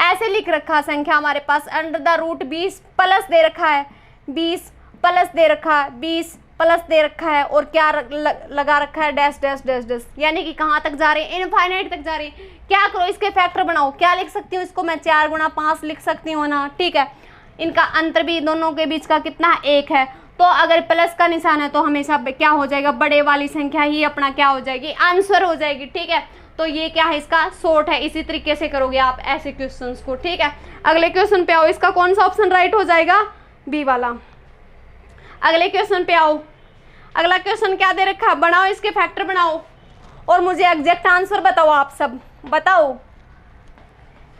ऐसे लिख रखा संख्या हमारे पास अंडर द रूट 20 प्लस दे रखा है, 20 प्लस दे रखा है, 20 प्लस दे रखा है, और क्या लगा रखा है, डैश डैश डैश डैश, यानी कि कहाँ तक जा रहे हैं, इनफाइनाइट तक जा रहे हैं। क्या करो, इसके फैक्टर बनाओ। क्या लिख सकती हूँ इसको मैं, 4 गुणा 5 लिख सकती हूँ ना। ठीक है, इनका अंतर भी दोनों के बीच का कितना, 1 है। तो अगर प्लस का निशान है तो हमेशा क्या हो जाएगा, बड़े वाली संख्या ही अपना क्या हो जाएगी, आंसर हो जाएगी। ठीक है, तो ये क्या है, इसका शॉर्ट है। इसी तरीके से करोगे आप ऐसे क्वेश्चंस को। ठीक है, अगले क्वेश्चन पे आओ। इसका कौन सा ऑप्शन राइट हो जाएगा, बी वाला। अगले क्वेश्चन पे आओ। अगला क्वेश्चन क्या दे रखा है, बनाओ इसके फैक्टर बनाओ और मुझे एग्जैक्ट आंसर बताओ। आप सब बताओ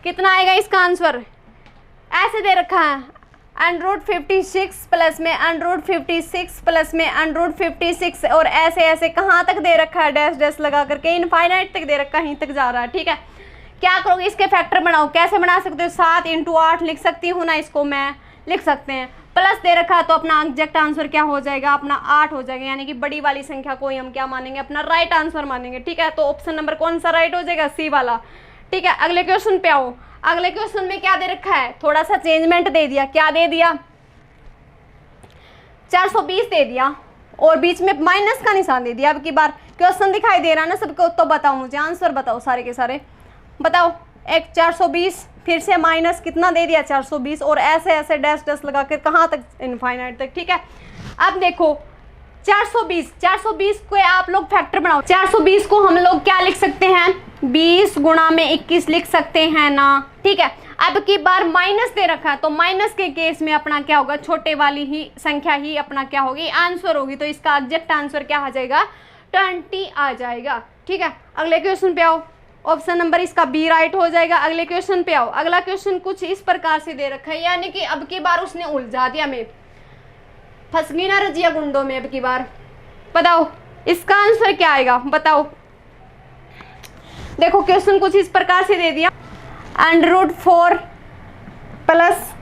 कितना आएगा इसका आंसर। ऐसे दे रखा है √56 प्लस में √56 प्लस में √56, और ऐसे ऐसे कहाँ तक दे रखा है, डैश डैश लगा करके इनफाइनाइट तक दे रखा है, यहीं तक जा रहा है। ठीक है, क्या करोगे, इसके फैक्टर बनाओ। कैसे बना सकते हो, 7 × 8 लिख सकती हूँ ना, इसको मैं लिख सकते हैं। प्लस दे रखा है तो अपना एग्जैक्ट आंसर क्या हो जाएगा, अपना 8 हो जाएगा, यानी कि बड़ी वाली संख्या को ही हम क्या मानेंगे, अपना राइट आंसर मानेंगे। ठीक है, तो ऑप्शन नंबर कौन सा राइट हो जाएगा, सी वाला। ठीक है, अगले क्वेश्चन पे आओ। अगले क्वेश्चन में क्या दे रखा है, थोड़ा सा चेंजमेंट दे दिया। क्या दे दिया, 420 दे दिया और बीच में माइनस का निशान दे दिया। अब की बार क्वेश्चन दिखाई दे रहा है ना सबको, तो बताओ मुझे आंसर बताओ, सारे के सारे बताओ। एक 420 फिर से माइनस कितना दे दिया, 420, और ऐसे ऐसे डैश डैश लगा कर कहाँ तक, इनफाइनाइट तक। ठीक है, अब देखो 420 को आप लोग फैक्टर बनाओ। 420 को हम लोग क्या लिख सकते हैं, 20 गुणा में 21 लिख सकते हैं ना। ठीक है, अब की बार माइनस दे रखा है, तो माइनस के केस में अपना क्या होगा, छोटे वाली ही संख्या ही अपना क्या होगी, आंसर होगी। तो इसका एग्जैक्ट आंसर क्या आ जाएगा, 20 आ जाएगा। ठीक है, अगले क्वेश्चन पे आओ। ऑप्शन नंबर इसका बी राइट हो जाएगा। अगले क्वेश्चन पे आओ। अगला क्वेश्चन कुछ इस प्रकार से दे रखा है, यानी कि अब की बार उसने उलझा दिया, मैं फंस गई ना रजिया गुंडों में। अब की बार बताओ इसका आंसर क्या आएगा, बताओ। देखो क्वेश्चन कुछ इस प्रकार से दे दिया, √4 प्लस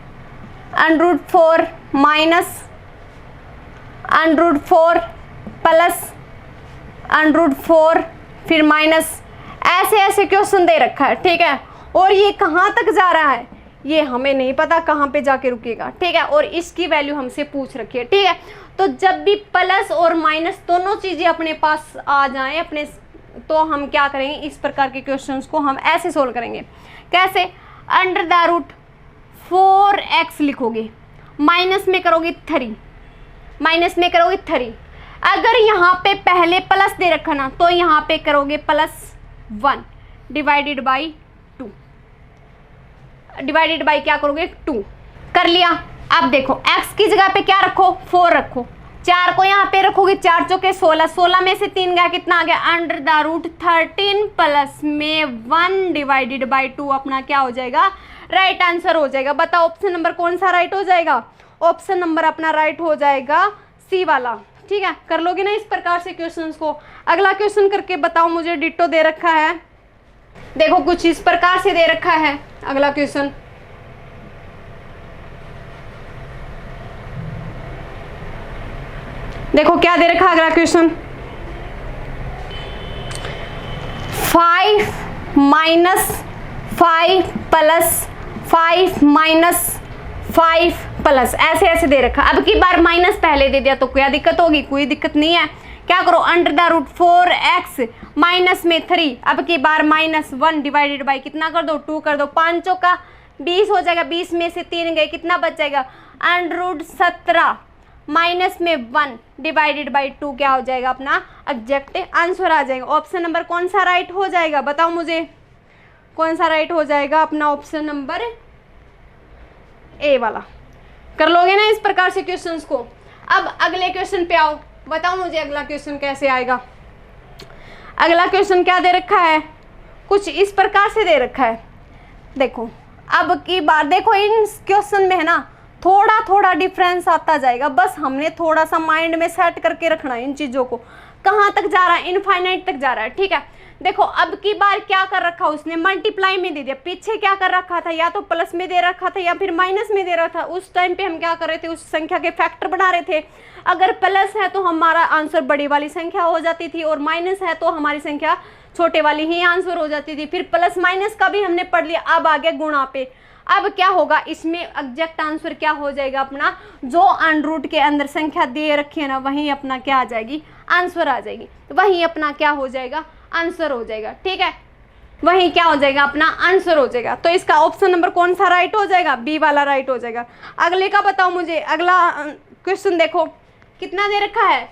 √4 माइनस √4 प्लस √4 फिर माइनस, ऐसे ऐसे क्वेश्चन दे रखा है। ठीक है, और ये कहाँ तक जा रहा है ये हमें नहीं पता, कहाँ पे जाके रुकेगा। ठीक है, और इसकी वैल्यू हमसे पूछ रखी है। ठीक है, तो जब भी प्लस और माइनस दोनों चीज़ें अपने पास आ जाएं अपने, तो हम क्या करेंगे, इस प्रकार के क्वेश्चंस को हम ऐसे सोल्व करेंगे। कैसे, √4x लिखोगे, माइनस में करोगे 3, माइनस में करोगे 3। अगर यहाँ पे पहले प्लस दे रखा ना, तो यहाँ पे करोगे +1 डिवाइडेड बाई 2, डिवाइडेड बाई क्या करोगे, 2 कर लिया। अब देखो x की जगह पे क्या रखो, 4 रखो, 4 को यहाँ पे रखोगे, 4 चौके 16, 16 में से 3 गया, कितना आ गया, √13 प्लस में 1 डिवाइडेड बाई 2 अपना क्या हो जाएगा, राइट आंसर हो जाएगा। बताओ ऑप्शन नंबर कौन सा राइट हो जाएगा, ऑप्शन नंबर अपना राइट हो जाएगा सी वाला। ठीक है, कर लोगे ना इस प्रकार से क्वेश्चंस को। अगला क्वेश्चन करके बताओ मुझे, डिट्टो दे रखा है, देखो कुछ इस प्रकार से दे रखा है। अगला क्वेश्चन देखो क्या दे रखा है, अगला क्वेश्चन 5 - 5 प्लस 5 - 5 प्लस, ऐसे ऐसे दे रखा। अब की बार माइनस पहले दे दिया तो क्या दिक्कत होगी, कोई दिक्कत नहीं है। क्या करो, √4x माइनस में 3, अब की बार -1 डिवाइडेड बाई कितना कर दो, 2 कर दो, 5 चौका 20 हो जाएगा, 20 में से 3 गए, कितना बच जाएगा, √17 माइनस में 1 डिवाइडेड बाई 2 क्या हो जाएगा, अपना एग्जैक्ट आंसर आ जाएगा। ऑप्शन नंबर कौन सा राइट हो जाएगा, बताओ मुझे कौन सा राइट हो जाएगा, अपना ऑप्शन नंबर ए वाला। कर लोगे ना इस प्रकार से क्वेश्चंस को। अब अगले क्वेश्चन पे आओ, बताओ मुझे अगला क्वेश्चन कैसे आएगा। अगला क्वेश्चन क्या दे रखा है, कुछ इस प्रकार से दे रखा है। देखो अब की बार देखो इन क्वेश्चन में है ना थोड़ा थोड़ा डिफरेंस आता जाएगा, बस हमने थोड़ा सा माइंड में सेट करके रखना है इन चीज़ों को। कहाँ तक जा रहा है, इनफाइनाइट तक जा रहा है, ठीक है। देखो अब की बार क्या कर रखा उसने, मल्टीप्लाई में दे दिया। पीछे क्या कर रखा था, या तो प्लस में दे रखा था या फिर माइनस में दे रहा था। उस टाइम पे हम क्या कर रहे थे, उस संख्या के फैक्टर बना रहे थे। अगर प्लस है तो हमारा आंसर बड़ी वाली संख्या हो जाती थी, और माइनस है तो हमारी संख्या छोटे वाली ही आंसर हो जाती थी। फिर प्लस माइनस का भी हमने पढ़ लिया। अब आगे गुणा पे, अब क्या होगा इसमें एग्जैक्ट आंसर क्या हो जाएगा अपना, जो अंडर के अंदर संख्या दे रखी है ना वहीं अपना क्या आ जाएगी, आंसर आ जाएगी। वहीं अपना क्या हो जाएगा, आंसर हो जाएगा, ठीक है। वहीं क्या हो जाएगा, अपना आंसर हो जाएगा। तो इसका ऑप्शन नंबर कौन सा राइट हो जाएगा, बी वाला राइट हो जाएगा। अगले का बताओ मुझे। अगला क्वेश्चन देखो कितना दे रखा है,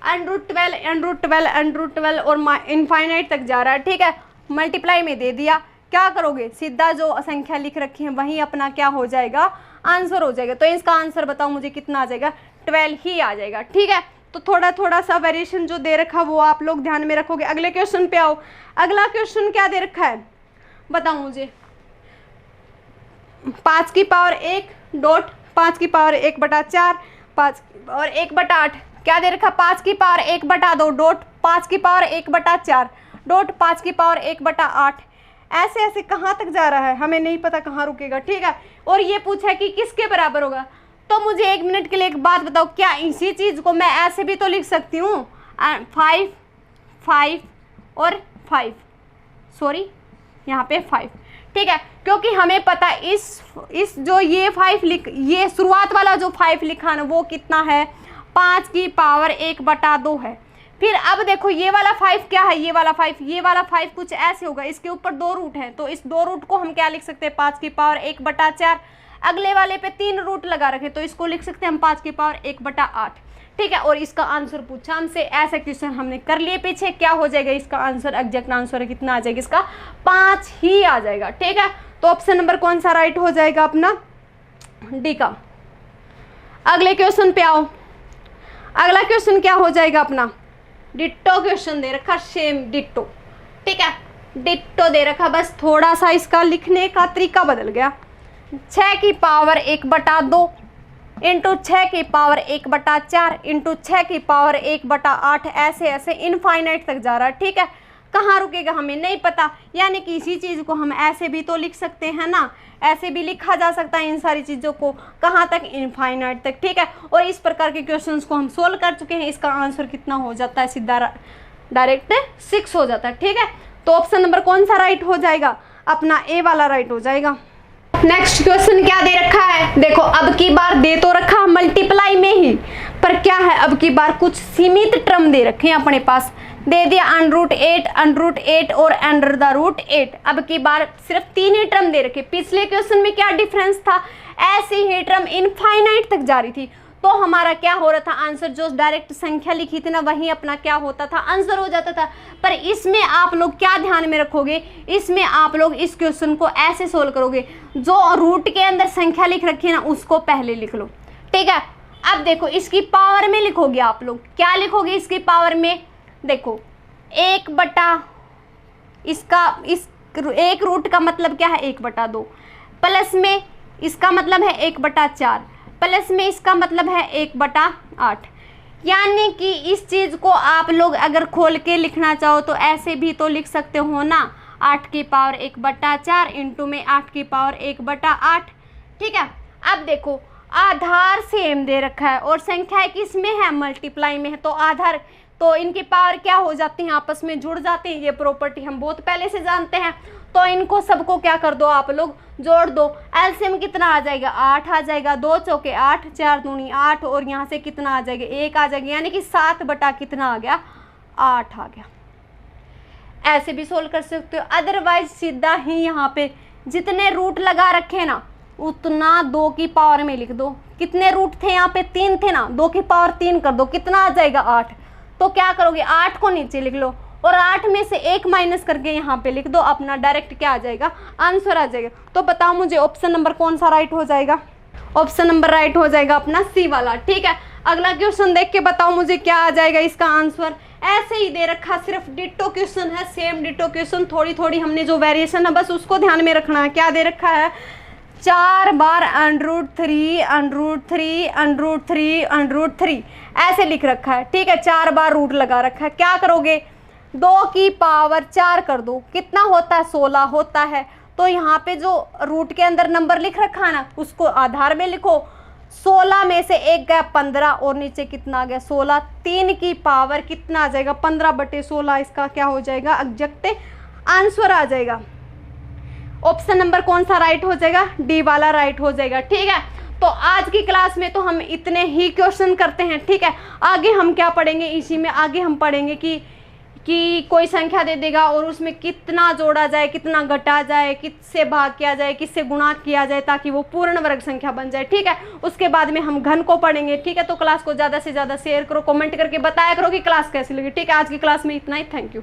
√12 और इनफाइनाइट तक जा रहा है, ठीक है। मल्टीप्लाई में दे दिया, क्या करोगे, सीधा जो संख्या लिख रखी है वहीं अपना क्या हो जाएगा, आंसर हो जाएगा। तो इसका आंसर बताओ मुझे कितना आ जाएगा, 12 ही आ जाएगा, ठीक है। तो थोड़ा थोड़ा सा वेरिएशन जो दे रखा वो आप लोग ध्यान में रखोगे। अगले क्वेश्चन पे आओ। अगला क्वेश्चन क्या दे रखा है बताओ मुझे, 5 की पावर 1 डॉट 5 की पावर 1/4 5 और 1/8 क्या दे रखा, 5 की पावर 1/2 डॉट 5 की पावर 1/4 डॉट 5 की पावर 1/8। ऐसे ऐसे कहाँ तक जा रहा है हमें नहीं पता, कहाँ रुकेगा, ठीक है। और ये पूछा है कि किसके बराबर होगा। तो मुझे 1 मिनट के लिए एक बात बताओ, क्या इसी चीज़ को मैं ऐसे भी तो लिख सकती हूँ, 5 5 और 5, सॉरी यहाँ पे 5, ठीक है। क्योंकि हमें पता इस जो ये 5 ये शुरुआत वाला जो 5 लिखा ना वो कितना है, 5 की पावर 1/2 है। फिर अब देखो ये वाला 5 क्या है, ये वाला 5 कुछ ऐसे होगा, इसके ऊपर 2 रूट हैं, तो इस 2 रूट को हम क्या लिख सकते हैं, 5 की पावर 1/4। अगले वाले पे 3 रूट लगा रखे तो इसको लिख सकते हैं हम 5 की पावर 1/8, ठीक है। और इसका आंसर पूछा हमसे, ऐसे क्वेश्चन हमने कर लिए पीछे। क्या हो जाएगा इसका आंसर, एग्जैक्ट आंसर कितना आ जाएगा इसका, 5 ही आ जाएगा, ठीक है। तो ऑप्शन नंबर कौन सा राइट हो जाएगा अपना, डी का। अगले क्वेश्चन पे आओ। अगला क्वेश्चन क्या हो जाएगा अपना, डिट्टो क्वेश्चन दे रखा, सेम डिट्टो, ठीक है। डिट्टो दे रखा, बस थोड़ा सा इसका लिखने का तरीका बदल गया। 6 की पावर 1/2 इंटू 6 की पावर 1/4 इंटू 6 की पावर 1/8 ऐसे ऐसे इनफाइनाइट तक जा रहा है, ठीक है। कहाँ रुकेगा हमें नहीं पता, यानी कि इसी चीज़ को हम ऐसे भी तो लिख सकते हैं ना, ऐसे भी लिखा जा सकता है इन सारी चीज़ों को, कहाँ तक, इनफाइनाइट तक, ठीक है। और इस प्रकार के क्वेश्चंस को हम सोल्व कर चुके हैं। इसका आंसर कितना हो जाता है, सीधा डायरेक्ट 6 हो जाता है, ठीक है। तो ऑप्शन नंबर कौन सा राइट हो जाएगा, अपना ए वाला राइट हो जाएगा। नेक्स्ट क्वेश्चन क्या दे रखा है, देखो अब की बार दे तो रखा मल्टीप्लाई में ही, पर क्या है अब की बार कुछ सीमित टर्म दे रखे हैं अपने पास। दे दिया √8 और √8। अब की बार सिर्फ 3 ही टर्म दे रखे। पिछले क्वेश्चन में क्या डिफरेंस था, ऐसी ही टर्म इनफाइनाइट तक जा रही थी, तो हमारा क्या हो रहा था, आंसर जो डायरेक्ट संख्या लिखी थी ना वहीं अपना क्या होता था, आंसर हो जाता था। पर इसमें आप लोग क्या ध्यान में रखोगे, इसमें आप लोग इस क्वेश्चन को ऐसे सोल्व करोगे, जो रूट के अंदर संख्या लिख रखी है ना उसको पहले लिख लो, ठीक है। अब देखो इसकी पावर में लिखोगे आप लोग, क्या लिखोगे इसकी पावर में, देखो 1/, इसका इस 1 रूट का मतलब क्या है 1/2, प्लस में इसका मतलब है 1/4, प्लस में इसका मतलब है 1/8। यानी कि इस चीज़ को आप लोग अगर खोल के लिखना चाहो तो ऐसे भी तो लिख सकते हो ना, 8 की पावर 1/4 इंटू में 8 की पावर 1/8, ठीक है। अब देखो आधार सेम दे रखा है और संख्या किस में है, मल्टीप्लाई में है, तो आधार तो इनकी पावर क्या हो जाती है, आपस में जुड़ जाती है। ये प्रॉपर्टी हम बहुत पहले से जानते हैं। तो इनको सबको क्या कर दो आप लोग, जोड़ दो। एलसीएम कितना आ जाएगा, 8 आ जाएगा, 2 चौके 8, 4 दूनी 8 और यहाँ से कितना आ जाएगा, 1 आ जाएगा, यानी कि 7 बटा कितना आ गया, 8 आ गया। ऐसे भी सोल्व कर सकते हो, अदरवाइज सीधा ही यहाँ पे जितने रूट लगा रखे ना उतना 2 की पावर में लिख दो। कितने रूट थे यहाँ पे, 3 थे ना, 2 की पावर 3 कर दो, कितना आ जाएगा 8। तो क्या करोगे, 8 को नीचे लिख लो और 8 में से 1 माइनस करके यहाँ पे लिख दो, अपना डायरेक्ट क्या आ जाएगा, आंसर आ जाएगा। तो बताओ मुझे ऑप्शन नंबर कौन सा राइट हो जाएगा, ऑप्शन नंबर राइट हो जाएगा अपना सी वाला, ठीक है। अगला क्वेश्चन देख के बताओ मुझे क्या आ जाएगा इसका आंसर, ऐसे ही दे रखा, सिर्फ डिट्टो क्वेश्चन है, सेम डिट्टो क्वेश्चन, थोड़ी थोड़ी हमने जो वेरिएशन है बस उसको ध्यान में रखना है। क्या दे रखा है, 4 बार √3 √3 √3 √3 ऐसे लिख रखा है, ठीक है। 4 बार रूट लगा रखा है। क्या करोगे, 2 की पावर 4 कर दो, कितना होता है, 16 होता है। तो यहाँ पे जो रूट के अंदर नंबर लिख रखा है ना, उसको आधार में लिखो। 16 में से 1 गया 15 और नीचे कितना आ गया 16। 3 की पावर कितना आ जाएगा, 15/16। इसका क्या हो जाएगा, एग्जैक्ट आंसर आ जाएगा। ऑप्शन नंबर कौन सा राइट हो जाएगा, डी वाला राइट हो जाएगा, ठीक है। तो आज की क्लास में तो हम इतने ही क्वेश्चन करते हैं, ठीक है। आगे हम क्या पढ़ेंगे, इसी में आगे हम पढ़ेंगे कि कोई संख्या दे देगा और उसमें कितना जोड़ा जाए, कितना घटा जाए, किससे भाग किया जाए, किससे गुणा किया जाए, ताकि वो पूर्ण वर्ग संख्या बन जाए, ठीक है। उसके बाद में हम घन को पढ़ेंगे, ठीक है। तो क्लास को ज़्यादा से ज़्यादा शेयर करो, कमेंट करके बताया करो कि क्लास कैसी लगी, ठीक है। आज की क्लास में इतना ही, थैंक यू।